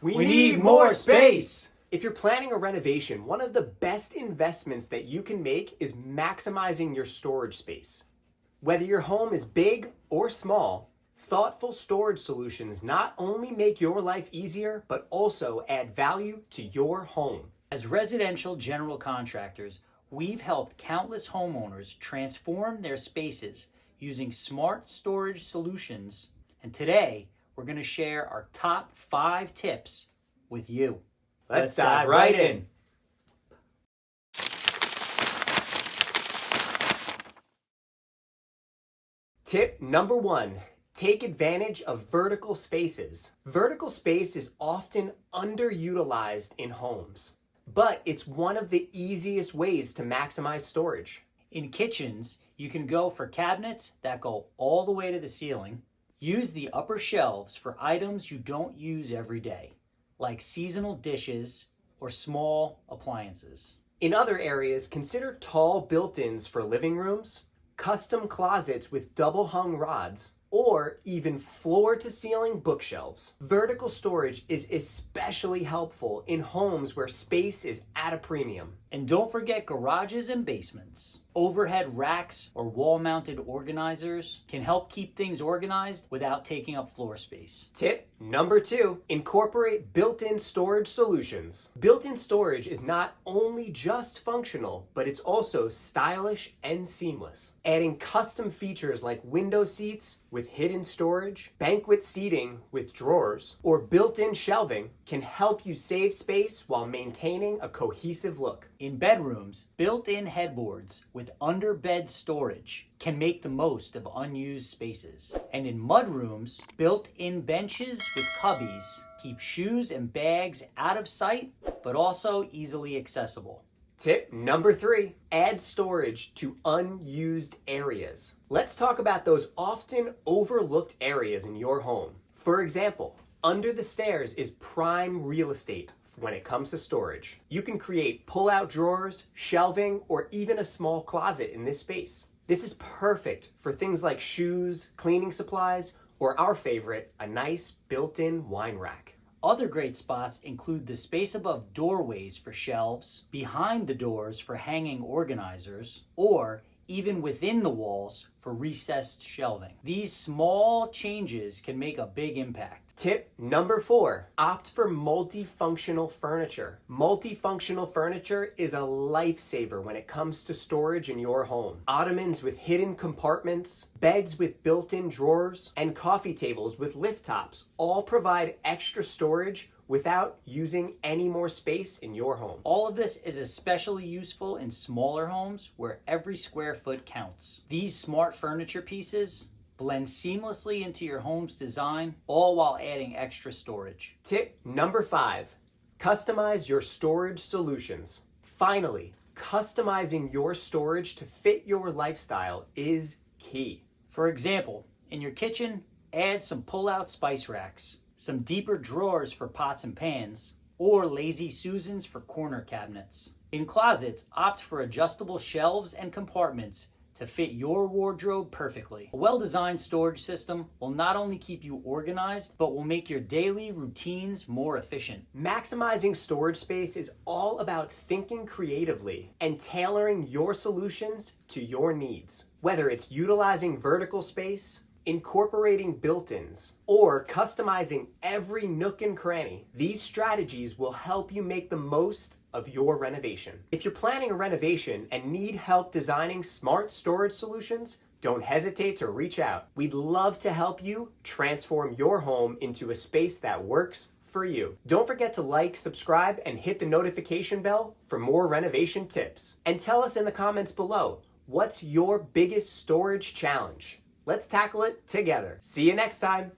We need more space! If you're planning a renovation, one of the best investments that you can make is maximizing your storage space. Whether your home is big or small, thoughtful storage solutions not only make your life easier, but also add value to your home. As residential general contractors, we've helped countless homeowners transform their spaces using smart storage solutions. And today, we're going to share our top 5 tips with you. Let's dive right in. Tip number 1, take advantage of vertical spaces. Vertical space is often underutilized in homes, but it's one of the easiest ways to maximize storage. In kitchens, you can go for cabinets that go all the way to the ceiling. Use the upper shelves for items you don't use every day, like seasonal dishes or small appliances. In other areas, consider tall built-ins for living rooms, custom closets with double-hung rods, or even floor-to-ceiling bookshelves. Vertical storage is especially helpful in homes where space is at a premium. And don't forget garages and basements. Overhead racks or wall-mounted organizers can help keep things organized without taking up floor space. Tip number 2, incorporate built-in storage solutions. Built-in storage is not only just functional, but it's also stylish and seamless. Adding custom features like window seats with hidden storage, banquet seating with drawers, or built-in shelving can help you save space while maintaining a cohesive look. In bedrooms, built-in headboards with under-bed storage can make the most of unused spaces. And in mudrooms, built-in benches with cubbies keep shoes and bags out of sight, but also easily accessible. Tip number 3, add storage to unused areas. Let's talk about those often overlooked areas in your home. For example, under the stairs is prime real estate when it comes to storage. You can create pull-out drawers, shelving, or even a small closet in this space. This is perfect for things like shoes, cleaning supplies, or our favorite, a nice built-in wine rack. Other great spots include the space above doorways for shelves, behind the doors for hanging organizers, or even within the walls for recessed shelving. These small changes can make a big impact. Tip number 4, opt for multifunctional furniture. Multifunctional furniture is a lifesaver when it comes to storage in your home. Ottomans with hidden compartments, beds with built-in drawers, and coffee tables with lift tops all provide extra storage without using any more space in your home. All of this is especially useful in smaller homes where every square foot counts. These smart furniture pieces blend seamlessly into your home's design, all while adding extra storage. Tip number 5, customize your storage solutions. Finally, customizing your storage to fit your lifestyle is key. For example, in your kitchen, add some pull-out spice racks, some deeper drawers for pots and pans, or lazy Susans for corner cabinets. In closets, opt for adjustable shelves and compartments to fit your wardrobe perfectly. A well-designed storage system will not only keep you organized, but will make your daily routines more efficient. Maximizing storage space is all about thinking creatively and tailoring your solutions to your needs. Whether it's utilizing vertical space, incorporating built-ins, or customizing every nook and cranny, these strategies will help you make the most of your renovation. If you're planning a renovation and need help designing smart storage solutions, don't hesitate to reach out. We'd love to help you transform your home into a space that works for you. Don't forget to like, subscribe, and hit the notification bell for more renovation tips. And tell us in the comments below, what's your biggest storage challenge? Let's tackle it together. See you next time.